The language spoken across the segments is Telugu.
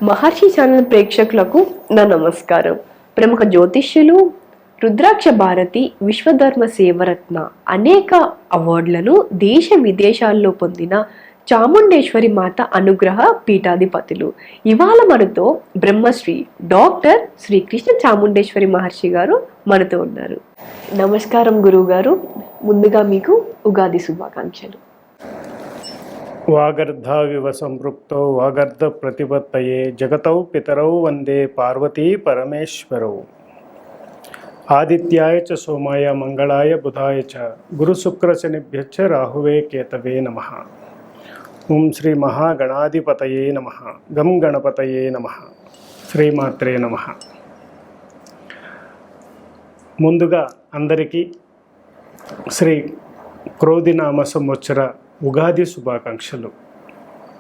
మహర్షి ఛానల్ ప్రేక్షకులకు నా నమస్కారం. ప్రముఖ జ్యోతిష్యులు రుద్రాక్ష భారతి విశ్వధర్మ సేవరత్న అనేక అవార్డులను దేశ విదేశాల్లో పొందిన చాముండేశ్వరి మాత అనుగ్రహ పీఠాధిపతులు ఇవాళ మనతో బ్రహ్మశ్రీ డాక్టర్ శ్రీ కృష్ణ చాముండేశ్వరి మహర్షి గారు మనతో ఉన్నారు. నమస్కారం గురువు గారు. ముందుగా మీకు ఉగాది శుభాకాంక్షలు. వాగర్ధావివ సంపృక్తో వాగర్ధ ప్రతిపత్తయే జగతౌ పితరౌ వందే పార్వతీ పరమేశ్వరౌ. ఆదిత్యాయ చ సోమాయ మంగళాయ బుధాయ చ గురుశుక్రశనిభ్యశ్చ రాహువే కేతవే నమః. ఓం శ్రీ మహాగణాధిపతయే నమః. గం గణపతయే నమః. శ్రీమాత్రే నమః. ముందుగా అందరికీ శ్రీ క్రోధినామ సంవత్సర ఉగాది శుభాకాంక్షలు.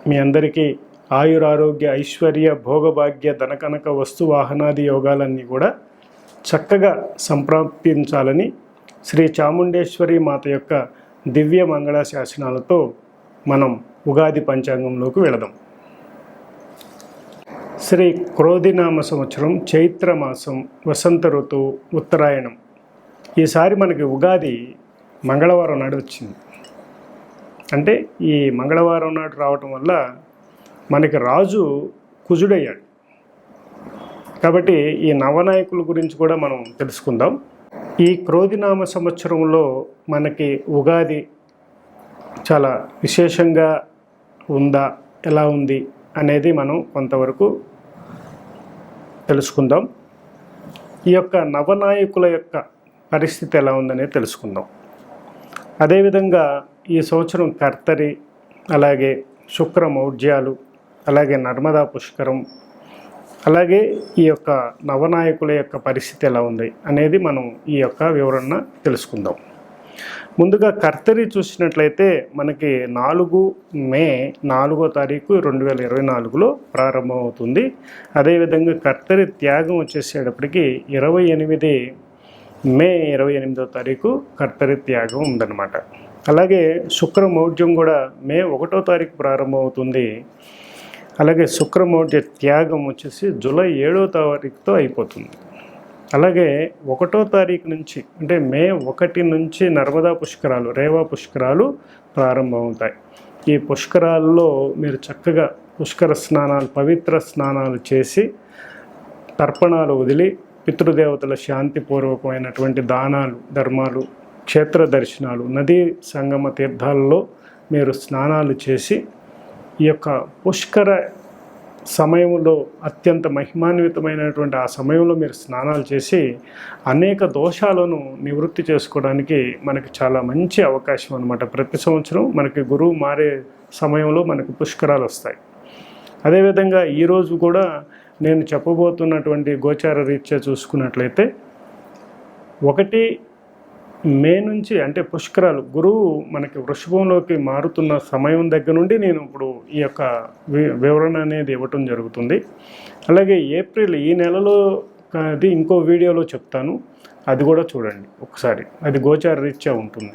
మీ అందరికీ ఆయురారోగ్య ఐశ్వర్య భోగభాగ్య ధనకనక వస్తు వాహనాది యోగాలన్నీ కూడా చక్కగా సంప్రాప్తించాలని శ్రీ చాముండేశ్వరి మాత యొక్క దివ్య మంగళ శాసనాలతో మనం ఉగాది పంచాంగంలోకి వెళదాం. శ్రీ క్రోధినామ సంవత్సరం చైత్రమాసం వసంత ఋతువు ఉత్తరాయణం. ఈసారి మనకి ఉగాది మంగళవారం నాడు వచ్చింది. అంటే ఈ మంగళవారం నాడు రావటం వల్ల మనకి రాజు కుజుడయ్యాడు. కాబట్టి ఈ నవనాయకుల గురించి కూడా మనం తెలుసుకుందాం. ఈ క్రోధినామ సంవత్సరంలో మనకి ఉగాది చాలా విశేషంగా ఉందా, ఎలా ఉంది అనేది మనం కొంతవరకు తెలుసుకుందాం. ఈ యొక్క నవనాయకుల యొక్క పరిస్థితి ఎలా ఉందనేది తెలుసుకుందాం. అదేవిధంగా ఈ సంవత్సరం కర్తరి, అలాగే శుక్ర మౌఢ్యాలు, అలాగే నర్మదా పుష్కరం, అలాగే ఈ యొక్క నవనాయకుల యొక్క పరిస్థితి ఎలా ఉంది అనేది మనం ఈ యొక్క వివరణ తెలుసుకుందాం. ముందుగా కర్తరి చూసినట్లయితే మనకి 4 మే 4వ తారీఖు 2024లో ప్రారంభమవుతుంది. అదేవిధంగా కర్తరి త్యాగం వచ్చేసేటప్పటికి 28 మే 28వ తారీఖు కర్తరి త్యాగం ఉందన్నమాట. అలాగే శుక్ర మౌఢ్యం కూడా మే 1వ తారీఖు ప్రారంభమవుతుంది. అలాగే శుక్ర మౌఢ్య త్యాగం వచ్చేసి జూలై 7వ తారీఖుతో అయిపోతుంది. అలాగే 1వ తారీఖు నుంచి అంటే మే 1 నుంచి నర్మదా పుష్కరాలు, రేవా పుష్కరాలు ప్రారంభమవుతాయి. ఈ పుష్కరాల్లో మీరు చక్కగా పుష్కర స్నానాలు, పవిత్ర స్నానాలు చేసి తర్పణాలు వదిలి పితృదేవతల శాంతిపూర్వకమైనటువంటి దానాలు, ధర్మాలు, క్షేత్ర దర్శనాలు, నదీ సంగమ తీర్థాలలో మీరు స్నానాలు చేసి ఈ యొక్క పుష్కర సమయంలో అత్యంత మహిమాన్వితమైనటువంటి ఆ సమయంలో మీరు స్నానాలు చేసి అనేక దోషాలను నివృత్తి చేసుకోవడానికి మనకి చాలా మంచి అవకాశం అన్నమాట. ప్రతి సంవత్సరం మనకి గురువు మారే సమయంలో మనకి పుష్కరాలు వస్తాయి. అదేవిధంగా ఈరోజు కూడా నేను చెప్పబోతున్నటువంటి గోచార రీత్యా చూసుకున్నట్లయితే 1 మే నుంచి అంటే పుష్కరాలు గురువు మనకి వృషభంలోకి మారుతున్న సమయం దగ్గర నుండి నేను ఇప్పుడు ఈ యొక్క వివరణ అనేది ఇవ్వటం జరుగుతుంది. అలాగే ఏప్రిల్ ఈ నెలలో అది ఇంకో వీడియోలో చెప్తాను, అది కూడా చూడండి ఒకసారి, అది గోచార రీత్యా ఉంటుంది.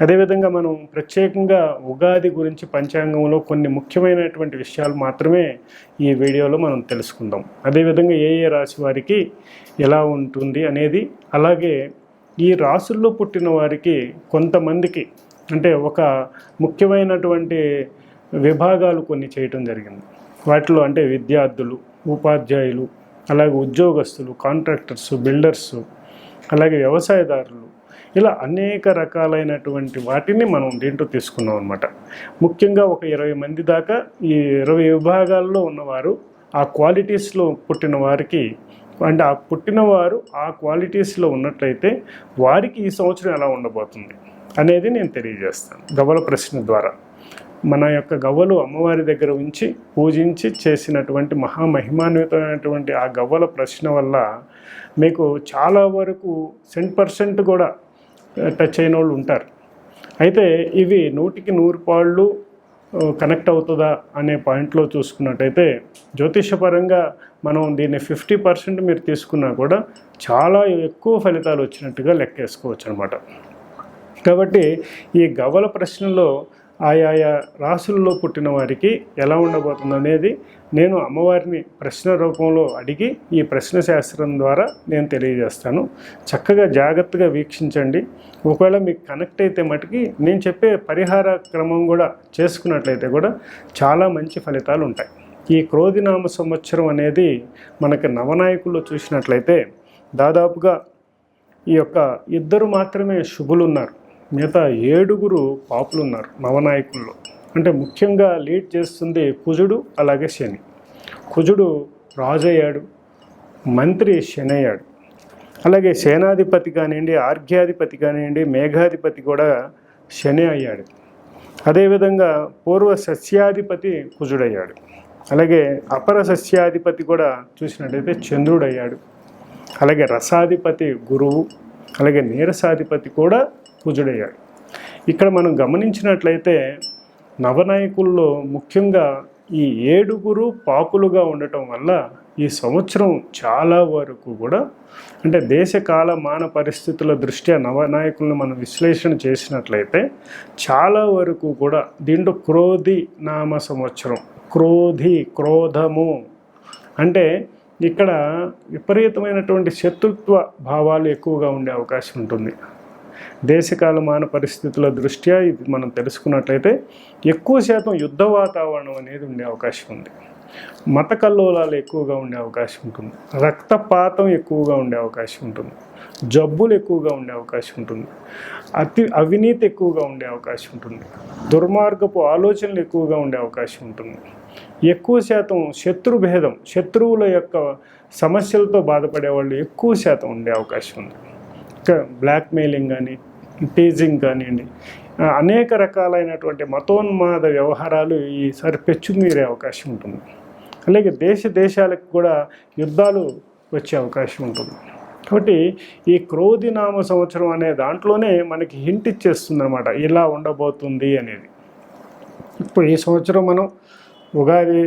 అదేవిధంగా మనం ప్రత్యేకంగా ఉగాది గురించి పంచాంగంలో కొన్ని ముఖ్యమైనటువంటి విషయాలు మాత్రమే ఈ వీడియోలో మనం తెలుసుకుందాం. అదేవిధంగా ఏ రాశి వారికి ఎలా ఉంటుంది అనేది, అలాగే ఈ రాసుల్లో పుట్టిన వారికి కొంతమందికి అంటే ఒక ముఖ్యమైనటువంటి విభాగాలు కొన్ని చేయటం జరిగింది. వాటిలో అంటే విద్యార్థులు, ఉపాధ్యాయులు, అలాగే ఉద్యోగస్తులు, కాంట్రాక్టర్స్, బిల్డర్స్, అలాగే వ్యవసాయదారులు, ఇలా అనేక రకాలైనటువంటి వాటిని మనం దీంట్లో తీసుకున్నాం అన్నమాట. ముఖ్యంగా ఒక 20 మంది దాకా ఈ 20 విభాగాల్లో ఉన్నవారు ఆ క్వాలిటీస్లో పుట్టిన వారికి అంటే ఆ పుట్టినవారు ఆ క్వాలిటీస్లో ఉన్నట్లయితే వారికి ఈ సంవత్సరం ఎలా ఉండబోతుంది అనేది నేను తెలియజేస్తాను గవ్వల ప్రశ్న ద్వారా. మన యొక్క గవ్వలు అమ్మవారి దగ్గర ఉంచి పూజించి చేసినటువంటి మహామహిమాన్వితమైనటువంటి ఆ గవ్వల ప్రశ్న వల్ల మీకు చాలా వరకు 100% కూడా టచ్ అయిన వాళ్ళు ఉంటారు. అయితే ఇవి 100కి 100 పాళ్ళు కనెక్ట్ అవుతుందా అనే పాయింట్లో చూసుకున్నట్టయితే జ్యోతిషపరంగా మనం దీన్ని 50% మీరు తీసుకున్నా కూడా చాలా ఎక్కువ ఫలితాలు వచ్చినట్టుగా లెక్కేసుకోవచ్చు అనమాట. కాబట్టి ఈ గవ్వల ప్రశ్నలో ఆయా రాసుల్లో పుట్టిన వారికి ఎలా ఉండబోతుంది అనేది నేను అమ్మవారిని ప్రశ్న రూపంలో అడిగి ఈ ప్రశ్న శాస్త్రం ద్వారా నేను తెలియజేస్తాను. చక్కగా జాగ్రత్తగా వీక్షించండి. ఒకవేళ మీకు కనెక్ట్ అయితే మటుకి నేను చెప్పే పరిహార క్రమం కూడా చేసుకున్నట్లయితే కూడా చాలా మంచి ఫలితాలు ఉంటాయి. ఈ క్రోధినామ సంవత్సరం అనేది మనకి నవనాయకుల్లో చూసినట్లయితే దాదాపుగా ఈ యొక్క 2 మాత్రమే శుభులు ఉన్నారు, మిగతా 7 పాపులు ఉన్నారు నవనాయకుల్లో. అంటే ముఖ్యంగా లీడ్ చేస్తుంది కుజుడు, అలాగే శని. కుజుడు రాజు అయ్యాడు, మంత్రి శని అయ్యాడు. అలాగే సేనాధిపతి కానివ్వండి, ఆర్ఘ్యాధిపతి కానివ్వండి, మేఘాధిపతి కూడా శని అయ్యాడు. అదేవిధంగా పూర్వ సస్యాధిపతి కుజుడయ్యాడు. అలాగే అపర సస్యాధిపతి కూడా చూసినట్టయితే చంద్రుడయ్యాడు. అలాగే రసాధిపతి గురువు, అలాగే నీరసాధిపతి కూడా కుజుడయ్యాడు. ఇక్కడ మనం గమనించినట్లయితే నవనాయకుల్లో ముఖ్యంగా ఈ 7 పాపులుగా ఉండటం వల్ల ఈ సంవత్సరం చాలా వరకు కూడా అంటే దేశకాల మాన పరిస్థితుల దృష్ట్యా నవనాయకులను మనం విశ్లేషణ చేసినట్లయితే చాలా వరకు కూడా దీంట్లో క్రోధి నామ సంవత్సరం, క్రోధము అంటే ఇక్కడ విపరీతమైనటువంటి శత్రుత్వ భావాలు ఎక్కువగా ఉండే అవకాశం ఉంటుంది. దేశకాలమాన పరిస్థితుల దృష్ట్యా ఇది మనం తెలుసుకున్నట్లయితే ఎక్కువ శాతం యుద్ధ వాతావరణం అనేది ఉండే అవకాశం ఉంది. మత కల్లోలాలు ఎక్కువగా ఉండే అవకాశం ఉంటుంది. రక్తపాతం ఎక్కువగా ఉండే అవకాశం ఉంటుంది. జబ్బులు ఎక్కువగా ఉండే అవకాశం ఉంటుంది. అవినీతి ఎక్కువగా ఉండే అవకాశం ఉంటుంది. దుర్మార్గపు ఆలోచనలు ఎక్కువగా ఉండే అవకాశం ఉంటుంది. ఎక్కువ శాతం శత్రుభేదం, శత్రువుల యొక్క సమస్యలతో బాధపడే వాళ్ళు ఎక్కువ శాతం ఉండే అవకాశం ఉంది. ఇంకా బ్లాక్మెయిలింగ్ కానీ, టీజింగ్ కానివ్వండి, అనేక రకాలైనటువంటి మతోన్మాద వ్యవహారాలు ఈసారి పెచ్చుమీరే అవకాశం ఉంటుంది. అలాగే దేశాలకు కూడా యుద్ధాలు వచ్చే అవకాశం ఉంటుంది. కాబట్టి ఈ క్రోధినామ సంవత్సరం అనే దాంట్లోనే మనకి హింట్ ఇచ్చేస్తుంది అనమాట, ఇలా ఉండబోతుంది అనేది. ఇప్పుడు ఈ సంవత్సరం మనం ఉగాది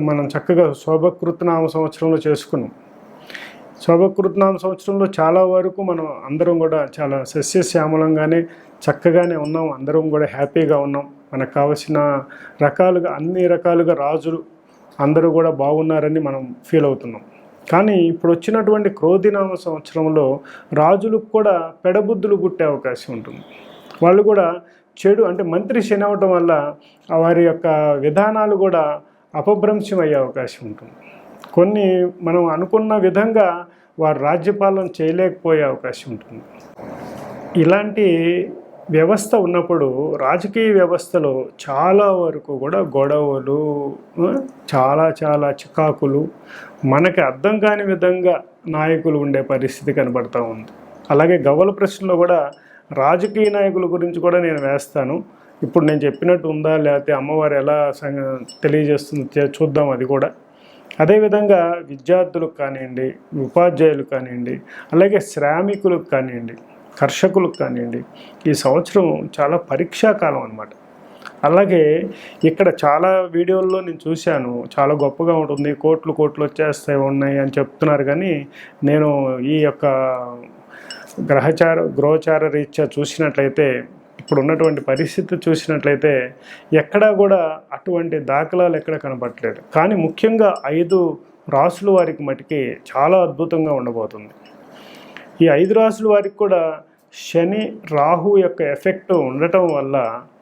మనం చక్కగా శోభకృతనామ సంవత్సరంలో చేసుకున్నాం. శోభకృతనామ సంవత్సరంలో చాలా వరకు మనం అందరం కూడా చాలా సస్యశ్యామలంగానే చక్కగానే ఉన్నాం. అందరం కూడా హ్యాపీగా ఉన్నాం. మనకు కావలసిన రకాలుగా అన్ని రకాలుగా రాజులు అందరూ కూడా బాగున్నారని మనం ఫీల్ అవుతున్నాం. కానీ ఇప్పుడు వచ్చినటువంటి క్రోధినామ సంవత్సరంలో రాజులకు కూడా పెడబుద్ధులు పుట్టే అవకాశం ఉంటుంది. వాళ్ళు కూడా చెడు అంటే మంత్రి శని అవటం వల్ల వారి యొక్క విధానాలు కూడా అపభ్రంశం అయ్యే అవకాశం ఉంటుంది. కొన్ని మనం అనుకున్న విధంగా వారు రాజ్యపాలన చేయలేకపోయే అవకాశం ఉంటుంది. ఇలాంటి వ్యవస్థ ఉన్నప్పుడు రాజకీయ వ్యవస్థలో చాలా వరకు కూడా గొడవలు, చాలా చికాకులు, మనకి అర్థం కాని విధంగా నాయకులు ఉండే పరిస్థితి కనబడుతూ ఉంది. అలాగే గవ్వల ప్రశ్నలో కూడా రాజకీయ నాయకుల గురించి కూడా నేను వేస్తాను. ఇప్పుడు నేను చెప్పినట్టు ఉందా, లేకపోతే అమ్మవారు ఎలా తెలియజేస్తుంది చూద్దాం అది కూడా. అదేవిధంగా విద్యార్థులకు కానివ్వండి, ఉపాధ్యాయులకు కానివ్వండి, అలాగే శ్రామికులకు కానివ్వండి, కర్షకులకు కానివ్వండి, ఈ సంవత్సరం చాలా పరీక్షాకాలం అన్నమాట. అలాగే ఇక్కడ చాలా వీడియోల్లో నేను చూశాను, చాలా గొప్పగా ఉంటుంది, కోట్లు వచ్చేస్తాయి అని చెప్తున్నారు. కానీ నేను ఈ యొక్క గ్రహచార రీత్యా చూసినట్లయితే, ఇప్పుడు ఉన్నటువంటి పరిస్థితి చూసినట్లయితే ఎక్కడా కూడా అటువంటి దాఖలాలు ఎక్కడ కనపడట్లేదు. కానీ ముఖ్యంగా 5 రాసుల వారికి మటుకి చాలా అద్భుతంగా ఉండబోతుంది. ఈ 5 రాసుల వారికి కూడా శని రాహు యొక్క ఎఫెక్ట్ ఉండటం వల్ల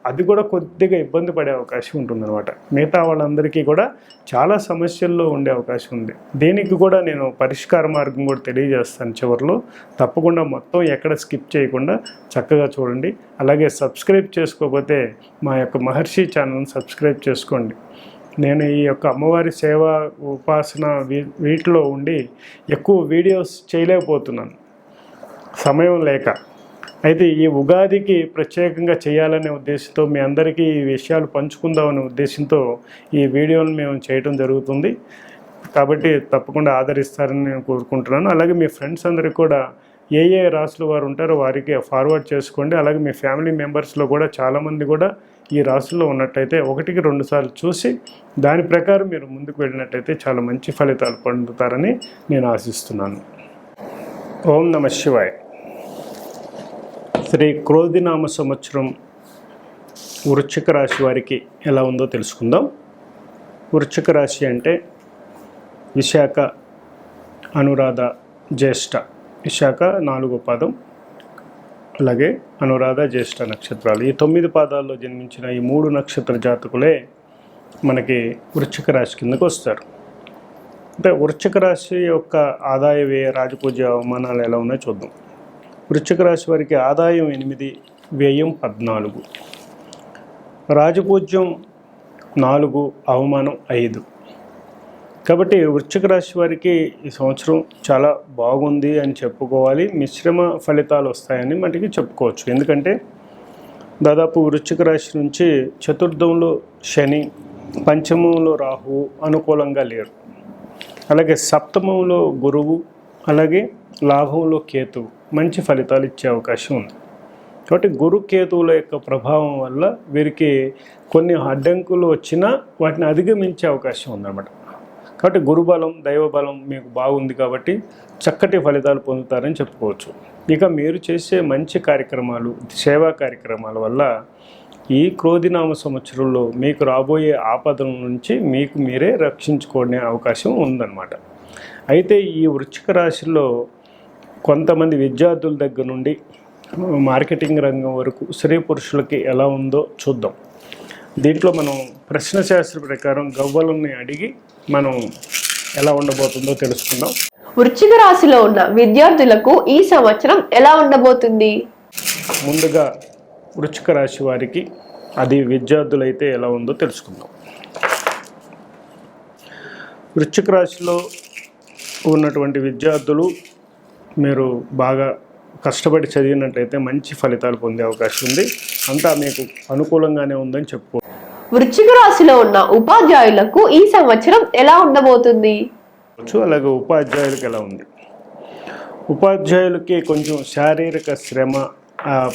అది కూడా కొద్దిగా ఇబ్బంది పడే అవకాశం ఉంటుందన్నమాట. మిగతా వాళ్ళందరికీ కూడా చాలా సమస్యల్లో ఉండే అవకాశం ఉంది. దీనికి కూడా నేను పరిష్కార మార్గం కూడా తెలియజేస్తాను చివరిలో. తప్పకుండా మొత్తం ఎక్కడ స్కిప్ చేయకుండా చక్కగా చూడండి. అలాగే సబ్స్క్రైబ్ చేసుకోకపోతే మా యొక్క మహర్షి ఛానల్ని సబ్స్క్రైబ్ చేసుకోండి. నేను ఈ యొక్క అమ్మవారి సేవ, ఉపాసన వీటిలో ఉండి ఎక్కువ వీడియోస్ చేయలేకపోతున్నాను సమయం లేక. అయితే ఈ ఉగాదికి ప్రత్యేకంగా చేయాలనే ఉద్దేశంతో, మీ అందరికీ ఈ విషయాలు పంచుకుందామనే ఉద్దేశంతో ఈ వీడియోను మేము చేయడం జరుగుతుంది. కాబట్టి తప్పకుండా ఆదరిస్తారని నేను కోరుకుంటున్నాను. అలాగే మీ ఫ్రెండ్స్ అందరికీ కూడా ఏ రాసుల వారు ఉంటారో వారికి ఫార్వర్డ్ చేసుకోండి. అలాగే మీ ఫ్యామిలీ మెంబర్స్లో కూడా చాలామంది కూడా ఈ రాసుల్లో ఉన్నట్టయితే 1-2 సార్లు చూసి దాని ప్రకారం మీరు ముందుకు వెళ్ళినట్టయితే చాలా మంచి ఫలితాలు పొందుతారని నేను ఆశిస్తున్నాను. ఓం నమః శివాయ. శ్రీ క్రోధినామ సంవత్సరం వృశ్చిక రాశి వారికి ఎలా ఉందో తెలుసుకుందాం. వృశ్చిక రాశి అంటే విశాఖ, అనురాధ, జ్యేష్ఠ. విశాఖ 4వ పాదం, అలాగే అనురాధ, జ్యేష్ఠ నక్షత్రాలు. ఈ 9 పాదాల్లో జన్మించిన ఈ 3 నక్షత్ర జాతకులే మనకి వృశ్చిక రాశి కిందకు వస్తారు. అంటే వృశ్చిక రాశి యొక్క ఆదాయ వ్యయ రాజపూజ్య అవమానాలు ఎలా ఉన్నాయో చూద్దాం. వృశ్చిక రాశి వారికి ఆదాయం 8, వ్యయం 14, రాజపూజ్యం 4, అవమానం 5. కాబట్టి వృశ్చిక రాశి వారికి ఈ సంవత్సరం చాలా బాగుంది అని చెప్పుకోవాలి. మిశ్రమ ఫలితాలు వస్తాయని మనకి చెప్పుకోవచ్చు. ఎందుకంటే దాదాపు వృశ్చిక రాశి నుంచి చతుర్థంలో శని, పంచమంలో రాహువు అనుకూలంగా లేరు. అలాగే సప్తమంలో గురువు, అలాగే లాభంలో కేతువు మంచి ఫలితాలు ఇచ్చే అవకాశం ఉంది. కాబట్టి గురు కేతువుల యొక్క ప్రభావం వల్ల వీరికి కొన్ని అడ్డంకులు వచ్చినా వాటిని అధిగమించే అవకాశం ఉందన్నమాట. కాబట్టి గురుబలం, దైవబలం మీకు బాగుంది కాబట్టి చక్కటి ఫలితాలు పొందుతారని చెప్పుకోవచ్చు. ఇక మీరు చేసే మంచి కార్యక్రమాలు, సేవా కార్యక్రమాల వల్ల ఈ క్రోధినామ సంవత్సరంలో మీకు రాబోయే ఆపదల నుంచి మీకు మీరే రక్షించుకునే అవకాశం ఉందన్నమాట. అయితే ఈ వృశ్చిక రాశిలో కొంతమంది విద్యార్థుల దగ్గర నుండి మార్కెటింగ్ రంగం వరకు స్త్రీ పురుషులకి ఎలా ఉందో చూద్దాం. దీంట్లో మనం ప్రశ్న శాస్త్ర ప్రకారం గవ్వలని అడిగి మనం ఎలా ఉండబోతుందో తెలుసుకుందాం. వృశ్చిక రాశిలో ఉన్న విద్యార్థులకు ఈ సంవత్సరం ఎలా ఉండబోతుంది? ముందుగా వృశ్చిక రాశి వారికి, అది విద్యార్థులైతే ఎలా ఉందో తెలుసుకుందాం. వృశ్చిక రాశిలో ఉన్నటువంటి విద్యార్థులు మీరు బాగా కష్టపడి చదివినట్లయితే మంచి ఫలితాలు పొందే అవకాశం ఉంది. అంతా మీకు అనుకూలంగానే ఉందని చెప్పుకో. వృశ్చిక రాశిలో ఉన్న ఉపాధ్యాయులకు ఈ సంవత్సరం ఎలా ఉండబోతుంది? అలాగే ఉపాధ్యాయులకు ఎలా ఉంది? ఉపాధ్యాయులకి కొంచెం శారీరక శ్రమ,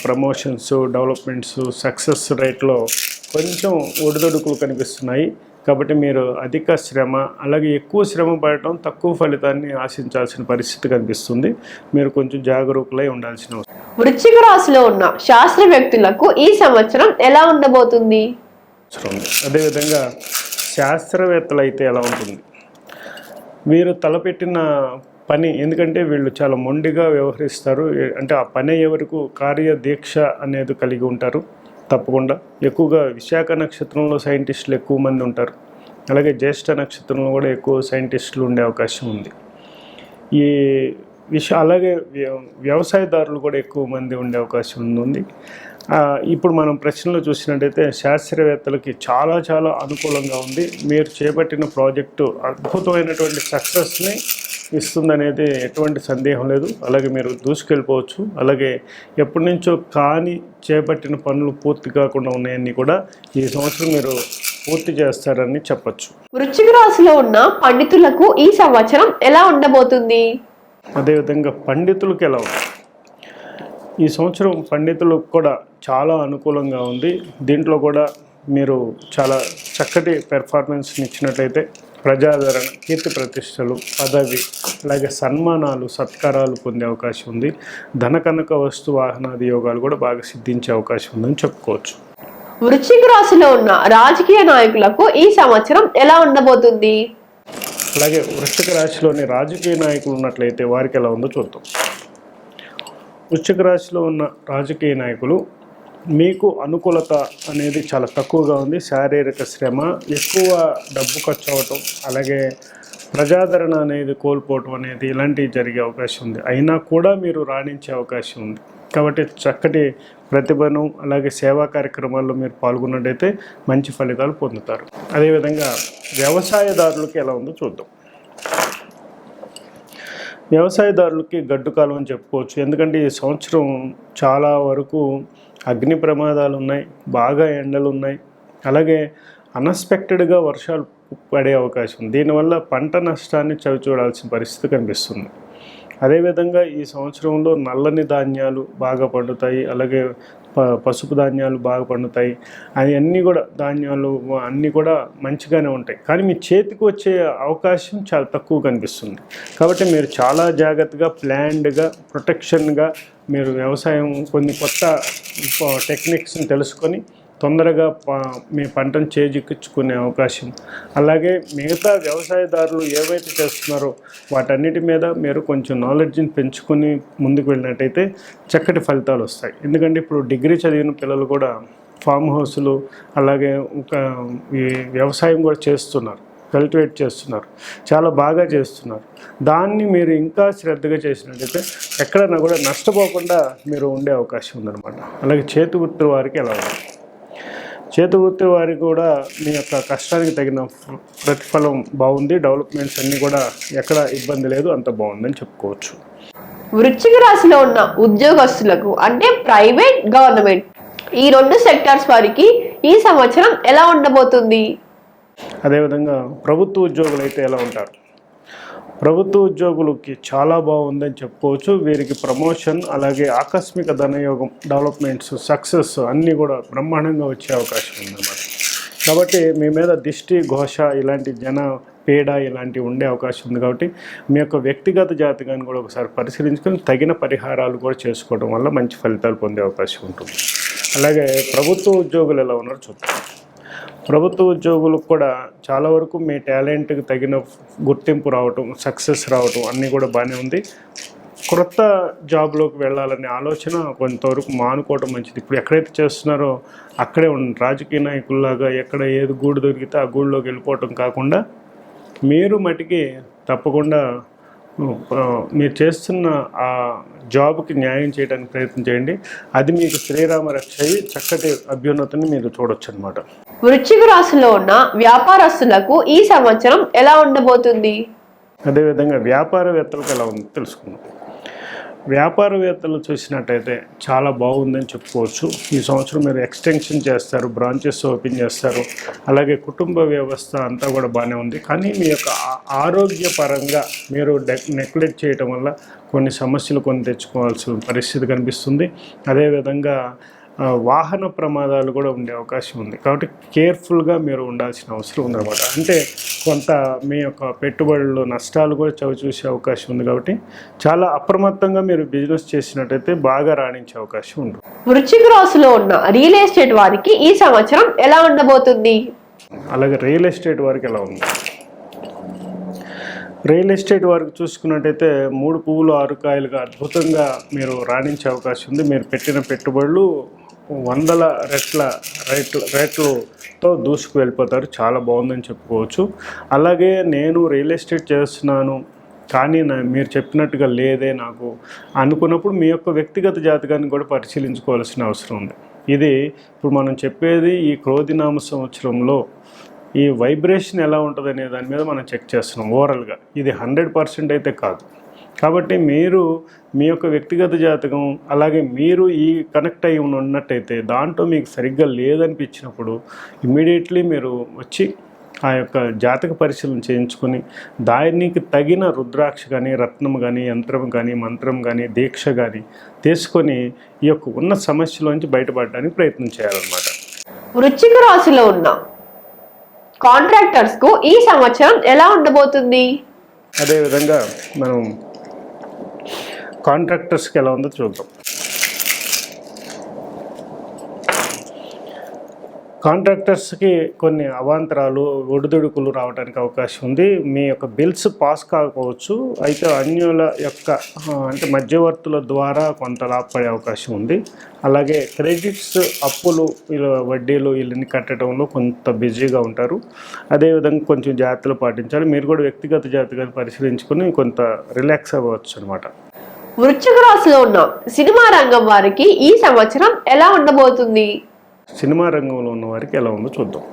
ప్రమోషన్స్, డెవలప్మెంట్స్, సక్సెస్ రేట్లో కొంచెం ఒడిదొడుకులు కనిపిస్తున్నాయి. కాబట్టి మీరు అధిక శ్రమ, అలాగే ఎక్కువ శ్రమ పడటం తక్కువ ఫలితాన్ని ఆశించాల్సిన పరిస్థితి కనిపిస్తుంది. మీరు కొంచెం జాగరూకులై ఉండాల్సిన అవసరం. వృశ్చిక రాశిలో ఉన్న శాస్త్రవేత్తలకు ఈ సంవత్సరం ఎలా ఉండబోతుంది? అదేవిధంగా శాస్త్రవేత్తలు అయితే ఎలా ఉంటుంది? మీరు తలపెట్టిన పని, ఎందుకంటే వీళ్ళు చాలా మొండిగా వ్యవహరిస్తారు. అంటే ఆ పని ఎవరికి కార్యదీక్ష అనేది కలిగి ఉంటారు. తప్పకుండా ఎక్కువగా విశాఖ నక్షత్రంలో సైంటిస్టులు ఎక్కువ మంది ఉంటారు. అలాగే జ్యేష్ఠ నక్షత్రంలో కూడా ఎక్కువ సైంటిస్టులు ఉండే అవకాశం ఉంది. ఈ అలాగే వ్యవసాయదారులు కూడా ఎక్కువ మంది ఉండే అవకాశం ఉంది. ఇప్పుడు మనం ప్రశ్నలో చూసినట్టయితే శాస్త్రవేత్తలకి చాలా చాలా అనుకూలంగా ఉంది. మీరు చేపట్టిన ప్రాజెక్టు అద్భుతమైనటువంటి సక్సెస్ని ఇస్తుందనేది ఎటువంటి సందేహం లేదు. అలాగే మీరు దూసుకెళ్ళిపోవచ్చు. అలాగే ఎప్పటి నుంచో కానీ చేపట్టిన పనులు పూర్తి కాకుండా ఉన్నాయన్నీ కూడా ఈ సంవత్సరం మీరు పూర్తి చేస్తారని చెప్పచ్చు. వృశ్చిక రాశిలో ఉన్న పండితులకు ఈ సంవత్సరం ఎలా ఉండబోతుంది? అదేవిధంగా పండితులకు ఎలా ఉంది? ఈ సంవత్సరం పండితులకు కూడా చాలా అనుకూలంగా ఉంది. దీంట్లో కూడా మీరు చాలా చక్కటి పెర్ఫార్మెన్స్ని ఇచ్చినట్లయితే ప్రజాదరణ, కీర్తి ప్రతిష్టలు, పదవి, అలాగే సన్మానాలు, సత్కారాలు పొందే అవకాశం ఉంది. ధనకనక వస్తు వాహనాది యోగాలు కూడా బాగా సిద్ధించే అవకాశం ఉందని చెప్పుకోవచ్చు. వృశ్చిక రాశిలో ఉన్న రాజకీయ నాయకులకు ఈ సంవత్సరం ఎలా ఉండబోతుంది? అలాగే వృశ్చిక రాశిలోని రాజకీయ నాయకులు ఉన్నట్లయితే వారికి ఎలా ఉందో చూద్దాం. వృశ్చిక రాశిలో ఉన్న రాజకీయ నాయకులు, మీకు అనుకూలత అనేది చాలా తక్కువగా ఉంది. శారీరక శ్రమ, ఎక్కువ డబ్బు ఖర్చు అవ్వటం, అలాగే ప్రజాదరణ అనేది కోల్పోవటం అనేది ఇలాంటివి జరిగే అవకాశం ఉంది. అయినా కూడా మీరు రాణించే అవకాశం ఉంది. కాబట్టి చక్కటి ప్రతిభను, అలాగే సేవా కార్యక్రమాల్లో మీరు పాల్గొన్నట్టయితే మంచి ఫలితాలు పొందుతారు. అదేవిధంగా వ్యవసాయదారులకి ఎలా ఉందో చూద్దాం. వ్యవసాయదారులకి గడ్డు కాలం అని చెప్పుకోవచ్చు. ఎందుకంటే ఈ సంవత్సరం చాలా వరకు అగ్ని ప్రమాదాలు ఉన్నాయి, బాగా ఎండలు ఉన్నాయి, అలాగే అన్ఎక్స్పెక్టెడ్గా వర్షాలు పడే అవకాశం. దీనివల్ల పంట నష్టాన్ని చవిచూడాల్సిన పరిస్థితి కనిపిస్తుంది. అదేవిధంగా ఈ సంవత్సరంలో నల్లని ధాన్యాలు బాగా పండుతాయి, అలాగే పసుపు ధాన్యాలు బాగా పండుతాయి. అవన్నీ కూడా ధాన్యాలు అన్నీ కూడా మంచిగానే ఉంటాయి. కానీ మీ చేతికి వచ్చే అవకాశం చాలా తక్కువ కనిపిస్తుంది. కాబట్టి మీరు చాలా జాగ్రత్తగా, ప్లాన్డ్గా, ప్రొటెక్షన్గా మీరు వ్యవసాయం కొన్ని కొత్త టెక్నిక్స్ని తెలుసుకొని తొందరగా మీ పంటను చేజిక్కించుకునే అవకాశం, అలాగే మిగతా వ్యవసాయదారులు ఏవైతే చేస్తున్నారో వాటన్నిటి మీద మీరు కొంచెం నాలెడ్జ్ని పెంచుకొని ముందుకు వెళ్ళినట్టయితే చక్కటి ఫలితాలు వస్తాయి. ఎందుకంటే ఇప్పుడు డిగ్రీ చదివిన పిల్లలు కూడా ఫామ్ హౌస్లు అలాగే ఈ వ్యవసాయం కూడా చేస్తున్నారు, కల్టివేట్ చేస్తున్నారు, చాలా బాగా చేస్తున్నారు. దాన్ని మీరు ఇంకా శ్రద్ధగా చేసినట్టయితే ఎక్కడైనా కూడా నష్టపోకుండా మీరు ఉండే అవకాశం ఉందన్నమాట. అలాగే చేతి వృత్తి వారికి ఎలా ఉంది? చేతి వృత్తి వారికి కూడా మీ యొక్క కష్టానికి తగిన ప్రతిఫలం బాగుంది. డెవలప్మెంట్స్ అన్నీ కూడా ఎక్కడ ఇబ్బంది లేదు, అంత బాగుందని చెప్పుకోవచ్చు. వృశ్చిక రాశిలో ఉన్న ఉద్యోగస్తులకు అంటే ప్రైవేట్, గవర్నమెంట్ ఈ రెండు సెక్టార్స్ వారికి ఈ సంవత్సరం ఎలా ఉండబోతుంది? అదేవిధంగా ప్రభుత్వ ఉద్యోగులు అయితే ఎలా ఉంటారు? ప్రభుత్వ ఉద్యోగులకి చాలా బాగుందని చెప్పుకోవచ్చు. వీరికి ప్రమోషన్ అలాగే ఆకస్మిక ధనయోగం, డెవలప్మెంట్స్, సక్సెస్ అన్నీ కూడా బ్రహ్మాండంగా వచ్చే అవకాశం ఉందన్నమాట. కాబట్టి మీ మీద దిష్టి, ఘోష ఇలాంటి జన పీడ ఇలాంటివి ఉండే అవకాశం ఉంది. కాబట్టి మీ యొక్క వ్యక్తిగత జాతకాన్ని కూడా ఒకసారి పరిశీలించుకొని తగిన పరిహారాలు కూడా చేసుకోవడం వల్ల మంచి ఫలితాలు పొందే అవకాశం ఉంటుంది. అలాగే ప్రభుత్వ ఉద్యోగులు ఎలా ఉన్నారో చూద్దాం. ప్రభుత్వ ఉద్యోగులకు కూడా చాలా వరకు మీ టాలెంట్కి తగిన గుర్తింపు రావటం, సక్సెస్ రావటం అన్నీ కూడా బాగానే ఉంది. క్రొత్త జాబ్లోకి వెళ్ళాలనే ఆలోచన కొంతవరకు మానుకోవడం మంచిది. ఇప్పుడు ఎక్కడైతే చేస్తున్నారో అక్కడే ఉండండి. రాజకీయ నాయకుల్లాగా ఎక్కడ ఏది గూడు దొరికితే ఆ గూడులోకి వెళ్ళిపోవటం కాకుండా మీరు మటుకి తప్పకుండా మీరు చేస్తున్న ఆ జాబ్కి న్యాయం చేయడానికి ప్రయత్నం చేయండి. అది మీకు శ్రీరామ రక్ష అయ్యి చక్కటి అభ్యున్నతిని మీరు చూడొచ్చు అనమాట. వృశ్చిక రాశిలో ఉన్న వ్యాపారస్తులకు ఈ సంవత్సరం ఎలా ఉండబోతుంది? అదేవిధంగా వ్యాపారవేత్తలకు ఎలా ఉంది తెలుసుకుందాం. వ్యాపారవేత్తలు చూసినట్టయితే చాలా బాగుందని చెప్పుకోవచ్చు. ఈ సంవత్సరం మీరు ఎక్స్టెన్షన్ చేస్తారు, బ్రాంచెస్ ఓపెన్ చేస్తారు, అలాగే కుటుంబ వ్యవస్థ అంతా కూడా బాగానే ఉంది. కానీ మీ యొక్క ఆరోగ్యపరంగా మీరు నెగ్లెక్ట్ చేయటం వల్ల కొన్ని సమస్యలు తెచ్చుకోవాల్సిన పరిస్థితి కనిపిస్తుంది. అదేవిధంగా వాహన ప్రమాదాలు కూడా ఉండే అవకాశం ఉంది. కాబట్టి కేర్ఫుల్గా మీరు ఉండాల్సిన అవసరం ఉందన్నమాట. అంటే కొంత మీ యొక్క పెట్టుబడులు నష్టాలు కూడా చవిచూసే అవకాశం ఉంది. కాబట్టి చాలా అప్రమత్తంగా మీరు బిజినెస్ చేసినట్టయితే బాగా రాణించే అవకాశం ఉంటుంది. వృశ్చిక రాశిలో ఉన్న రియల్ ఎస్టేట్ వారికి ఈ సంవత్సరం ఎలా ఉండబోతుంది? అలాగే రియల్ ఎస్టేట్ వారికి ఎలా ఉంది? రియల్ ఎస్టేట్ వారికి చూసుకున్నట్టయితే 3 పువ్వులు 6 కాయలుగా అద్భుతంగా మీరు రాణించే అవకాశం ఉంది. మీరు పెట్టిన పెట్టుబడులు 100 రేట్లతో దూసుకు వెళ్ళిపోతారు. చాలా బాగుందని చెప్పుకోవచ్చు. అలాగే నేను రియల్ ఎస్టేట్ చేస్తున్నాను కానీ మీరు చెప్పినట్టుగా లేదే నాకు అనుకున్నప్పుడు మీ యొక్క వ్యక్తిగత జాతకాన్ని కూడా పరిశీలించుకోవాల్సిన అవసరం ఉంది. ఇది ఇప్పుడు మనం చెప్పేది ఈ క్రోధినామ సంవత్సరంలో ఈ వైబ్రేషన్ ఎలా ఉంటుంది అనే దాని మీద మనం చెక్ చేస్తున్నాం ఓవరాల్గా. ఇది 100% అయితే కాదు. కాబట్టి మీరు మీ యొక్క వ్యక్తిగత జాతకం అలాగే మీరు ఈ కనెక్ట్ అయ్యి ఉన్నట్టయితే దాంట్లో మీకు సరిగ్గా లేదనిపించినప్పుడు ఇమ్మీడియట్లీ మీరు వచ్చి ఆ యొక్క జాతక పరిశీలన చేయించుకొని దానికి తగిన రుద్రాక్ష కానీ, రత్నం కానీ, యంత్రం కానీ, మంత్రం కానీ, దీక్ష కానీ తీసుకొని ఈ యొక్క ఉన్న సమస్యలోంచి బయటపడడానికి ప్రయత్నం చేయాలన్నమాట. వృశ్చిక రాశిలో ఉన్న కాంట్రాక్టర్స్ కు ఈ సంవత్సరం ఎలా ఉండబోతుంది? అదేవిధంగా మనం కాంట్రాక్టర్స్కి ఎలా ఉందో చూద్దాం. కాంట్రాక్టర్స్కి కొన్ని అవాంతరాలు, ఒడిదుడుకులు రావడానికి అవకాశం ఉంది. మీ యొక్క బిల్స్ పాస్ కాకపోవచ్చు, అయితే అన్యుల యొక్క అంటే మధ్యవర్తుల ద్వారా కొంత లాభపడే అవకాశం ఉంది. అలాగే క్రెడిట్స్, అప్పులు, వడ్డీలు వీళ్ళని కట్టడంలో కొంత బిజీగా ఉంటారు. అదేవిధంగా కొంచెం జాగ్రత్తలు పాటించాలి. మీరు కూడా వ్యక్తిగత జాతకాన్ని పరిశీలించుకొని కొంత రిలాక్స్ అవ్వచ్చు అనమాట. వృశ్చిక రాశిలో ఉన్న సినిమా రంగం వారికి ఈ సంవత్సరం ఎలా ఉండబోతుంది? సినిమా రంగంలో ఉన్న వారికి ఎలా ఉందో చూద్దాం.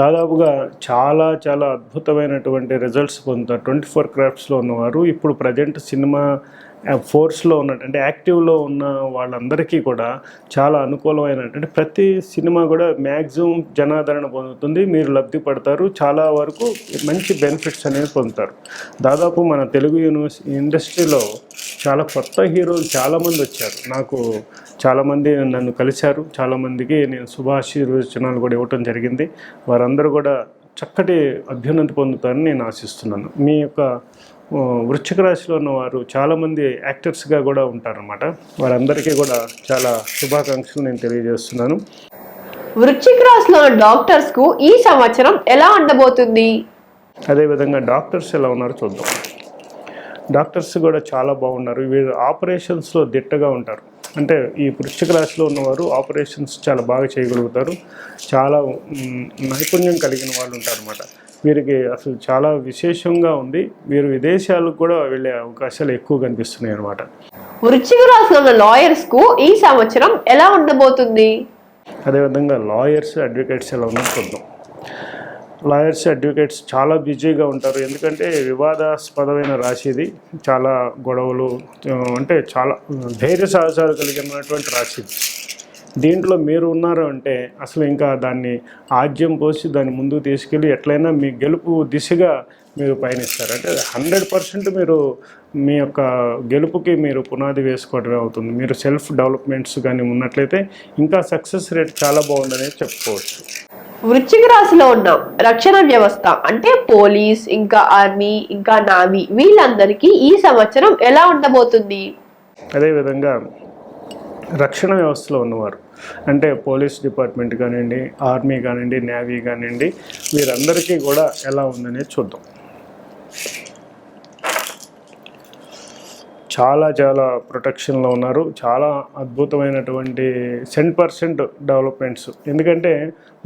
దాదాపుగా చాలా అద్భుతమైనటువంటి రిజల్ట్స్ పొందుతారు 24 క్రాఫ్ట్స్లో ఉన్నవారు. ఇప్పుడు ప్రజెంట్ సినిమా ఫోర్స్లో ఉన్నటువంటి యాక్టివ్లో ఉన్న వాళ్ళందరికీ కూడా చాలా అనుకూలమైనటువంటి ప్రతి సినిమా కూడా మ్యాక్సిమం జనాదరణ పొందుతుంది. మీరు లబ్ధి పడతారు. చాలా వరకు మంచి బెనిఫిట్స్ అనేవి పొందుతారు. దాదాపు మన తెలుగు ఇండస్ట్రీలో చాలా కొత్త హీరోలు చాలామంది వచ్చారు. నాకు చాలామంది నన్ను కలిశారు. చాలామందికి నేను శుభాశీర్వచనాలు కూడా ఇవ్వటం జరిగింది. వారందరూ కూడా చక్కటి అభ్యున్నతి పొందుతారని నేను ఆశిస్తున్నాను. మీ యొక్క వృశ్చిక రాశిలో ఉన్నవారు చాలామంది యాక్టర్స్గా కూడా ఉంటారన్నమాట. వారందరికీ కూడా చాలా శుభాకాంక్షలు నేను తెలియజేస్తున్నాను. వృశ్చిక రాశిలో ఉన్న డాక్టర్స్ కు ఈ సంవత్సరం ఎలా ఉండబోతుంది? అదేవిధంగా డాక్టర్స్ ఎలా ఉన్నారో చూద్దాం. డాక్టర్స్ కూడా చాలా బాగున్నారు. వీరు ఆపరేషన్స్లో దిట్టగా ఉంటారు. అంటే ఈ వృశ్చిక రాశిలో ఉన్నవారు ఆపరేషన్స్ చాలా బాగా చేయగలుగుతారు. చాలా నైపుణ్యం కలిగిన వాళ్ళు ఉంటారన్నమాట. వీరికి అసలు చాలా విశేషంగా ఉంది. వీరు విదేశాలకు కూడా వెళ్ళే అవకాశాలు ఎక్కువ కనిపిస్తున్నాయి అన్నమాట. వృశ్చిక రాశిలో ఉన్న లాయర్స్ కు ఈ సంవత్సరం ఎలా ఉండబోతుంది? అదేవిధంగా లాయర్స్, అడ్వకేట్స్ ఎలా ఉన్నారో చూద్దాం. లాయర్స్, అడ్వకేట్స్ చాలా బిజీగా ఉంటారు. ఎందుకంటే వివాదాస్పదమైన రాశి ఇది. చాలా గొడవలు, అంటే చాలా ధైర్య సాహసాలు కలిగినటువంటి రాశి. దీంట్లో మీరు ఉన్నారు అంటే అసలు ఇంకా దాన్ని ఆజ్యం పోసి దాన్ని ముందుకు తీసుకెళ్ళి ఎట్లయినా మీ గెలుపు దిశగా మీరు పయనిస్తారు. అంటే 100% మీరు మీ యొక్క గెలుపుకి మీరు పునాది వేసుకోవడమే అవుతుంది. మీరు సెల్ఫ్ డెవలప్మెంట్స్ కానీ ఉన్నట్లయితే ఇంకా సక్సెస్ రేట్ చాలా బాగుందని చెప్పుకోవచ్చు. వృశ్చిక రాశిలో ఉన్న రక్షణ వ్యవస్థ అంటే పోలీస్, ఇంకా ఆర్మీ, ఇంకా నావీ, వీళ్ళందరికీ ఈ సంవత్సరం ఎలా ఉండబోతుంది? అదేవిధంగా రక్షణ వ్యవస్థలో ఉన్నవారు అంటే పోలీస్ డిపార్ట్మెంట్ కానివ్వండి, ఆర్మీ కానివ్వండి, నేవీ కానివ్వండి, వీరందరికీ కూడా ఎలా ఉందనేది చూద్దాం. చాలా ప్రొటెక్షన్లో ఉన్నారు. చాలా అద్భుతమైనటువంటి 100% డెవలప్మెంట్స్. ఎందుకంటే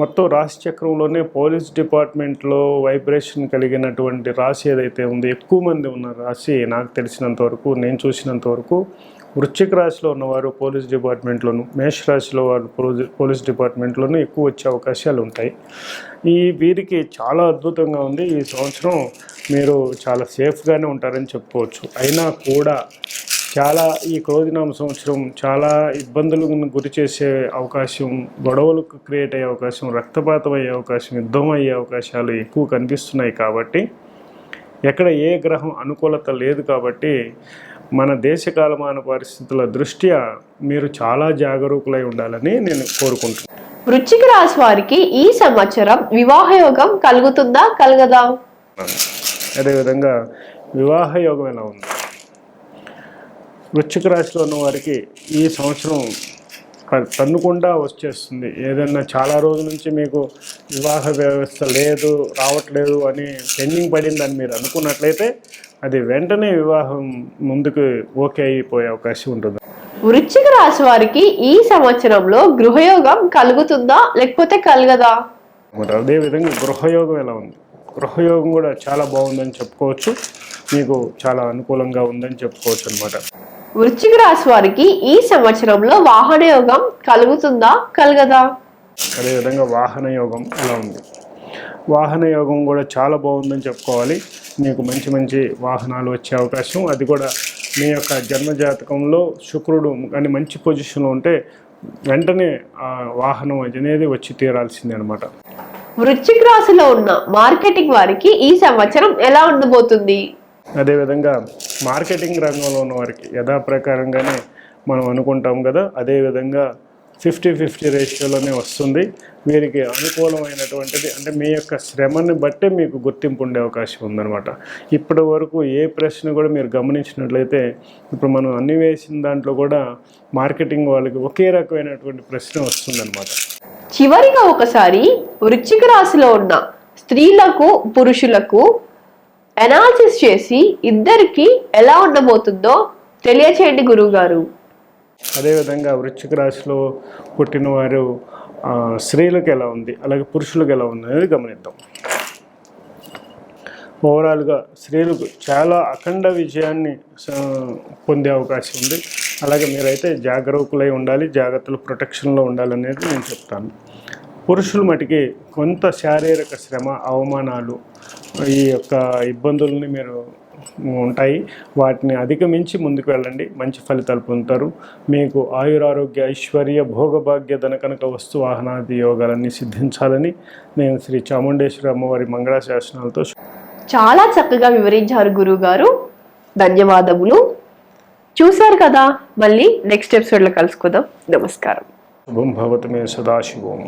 మొత్తం రాశి చక్రంలోనే పోలీస్ డిపార్ట్మెంట్లో వైబ్రేషన్ కలిగినటువంటి రాశి ఏదైతే ఉందో, ఎక్కువ మంది ఉన్న రాశి నాకు తెలిసినంత వరకు, నేను చూసినంత వరకు వృశ్చిక రాశిలో ఉన్నవారు పోలీస్ డిపార్ట్మెంట్లోను, మేష రాశిలో వారు పోలీస్ డిపార్ట్మెంట్లోనూ ఎక్కువ వచ్చే అవకాశాలు ఉంటాయి. వీరికి చాలా అద్భుతంగా ఉంది. ఈ సంవత్సరం మీరు చాలా సేఫ్గానే ఉంటారని చెప్పుకోవచ్చు. అయినా కూడా చాలా ఈ క్రోధినామ సంవత్సరం చాలా ఇబ్బందులకు గురి చేసే అవకాశం, గొడవలకు క్రియేట్ అయ్యే అవకాశం, రక్తపాతం అయ్యే అవకాశం, యుద్ధం అయ్యే అవకాశాలు ఎక్కువ కనిపిస్తున్నాయి. కాబట్టి ఎక్కడ ఏ గ్రహం అనుకూలత లేదు. కాబట్టి మన దేశ కాలమాన పరిస్థితుల దృష్ట్యా మీరు చాలా జాగరూకులై ఉండాలని నేను కోరుకుంటున్నాను. వృశ్చిక రాశి వారికి ఈ సంవత్సరం వివాహ యోగం కలుగుతుందా, కలగదా? అదేవిధంగా వివాహ యోగం ఎలా ఉంది? వృశ్చిక రాశిలో ఉన్న వారికి ఈ సంవత్సరం తన్నుకుండా వచ్చేస్తుంది. ఏదన్నా చాలా రోజుల నుంచి మీకు వివాహ వ్యవస్థ లేదు, రావట్లేదు అని పెండింగ్ పడిందని మీరు అనుకున్నట్లయితే అది వెంటనే వివాహం ముందుకు ఓకే అయిపోయే అవకాశం ఉంటుంది. వృశ్చిక రాశి వారికి ఈ సంవత్సరంలో గృహయోగం కలుగుతుందా, లేకపోతే కలగదా? అదేవిధంగా గృహయోగం ఎలా ఉంది? గృహయోగం కూడా చాలా బాగుందని చెప్పుకోవచ్చు. మీకు చాలా అనుకూలంగా ఉందని చెప్పుకోవచ్చు అన్నమాట. వృశ్చిక రాశి వారికి ఈ సంవత్సరంలో వాహన యోగం కలుగుతుందా, కలగదా? అదేవిధంగా వాహన యోగం ఎలా ఉంది? వాహన యోగం కూడా చాలా బాగుందని చెప్పుకోవాలి. మీకు మంచి వాహనాలు వచ్చే అవకాశం, అది కూడా మీ యొక్క జన్మజాతకంలో శుక్రుడు కానీ మంచి పొజిషన్లో ఉంటే వెంటనే ఆ వాహనం అనేది వచ్చి తీరాల్సిందే అనమాట. వృశ్చిక రాశిలో ఉన్న మార్కెటింగ్ వారికి ఈ సంవత్సరం ఎలా ఉండబోతుంది? అదేవిధంగా మార్కెటింగ్ రంగంలో ఉన్న వారికి యథాప్రకారంగానే మనం అనుకుంటాం కదా, అదేవిధంగా 50-50 రేషియోలోనే వస్తుంది. వీరికి అనుకూలమైనటువంటిది అంటే మీ యొక్క శ్రమని బట్టే మీకు గుర్తింపు ఉండే అవకాశం ఉందన్నమాట. ఇప్పటి వరకు ఏ ప్రశ్న కూడా మీరు గమనించినట్లయితే ఇప్పుడు మనం అన్ని వేసిన దాంట్లో కూడా మార్కెటింగ్ వాళ్ళకి ఒకే రకమైనటువంటి ప్రశ్న వస్తుందన్నమాట. చివరిగా ఒకసారి వృశ్చిక రాశిలో ఉన్న స్త్రీలకు, పురుషులకు అనాలిసిస్ చేసి ఇద్దరికి ఎలా ఉండబోతుందో తెలియచేయండి గురువు గారు. అదేవిధంగా వృశ్చిక రాశిలో పుట్టిన వారు స్త్రీలకు ఎలా ఉంది, అలాగే పురుషులకు ఎలా ఉంది అనేది గమనిద్దాం. ఓవరాల్గా స్త్రీలకు చాలా అఖండ విజయాన్ని పొందే అవకాశం ఉంది. అలాగే మీరైతే జాగరూకులై ఉండాలి, జాగ్రత్తలు ప్రొటెక్షన్లో ఉండాలనేది నేను చెప్తాను. పురుషుల మటుకి కొంత శారీరక శ్రమ, అవమానాలు, ఈ యొక్క ఇబ్బందుల్ని మీరు ఉంటాయి. వాటిని అధిగమించి ముందుకు వెళ్ళండి, మంచి ఫలితాలు పొందుతారు. మీకు ఆయురారోగ్య, ఐశ్వర్య, భోగభాగ్య, ధనకనక, వస్తు వాహనాది యోగాలన్నీ సిద్ధించాలని నేను శ్రీ చాముండేశ్వరి అమ్మవారి మంగళాశాసనాలతో చాలా చక్కగా వివరించారు గురువు గారు. ధన్యవాదములు. చూశారు కదా, మళ్ళీ నెక్స్ట్ ఎపిసోడ్లో కలుసుకుందాం. నమస్కారం. శుభం భవతు మే సదాశివం.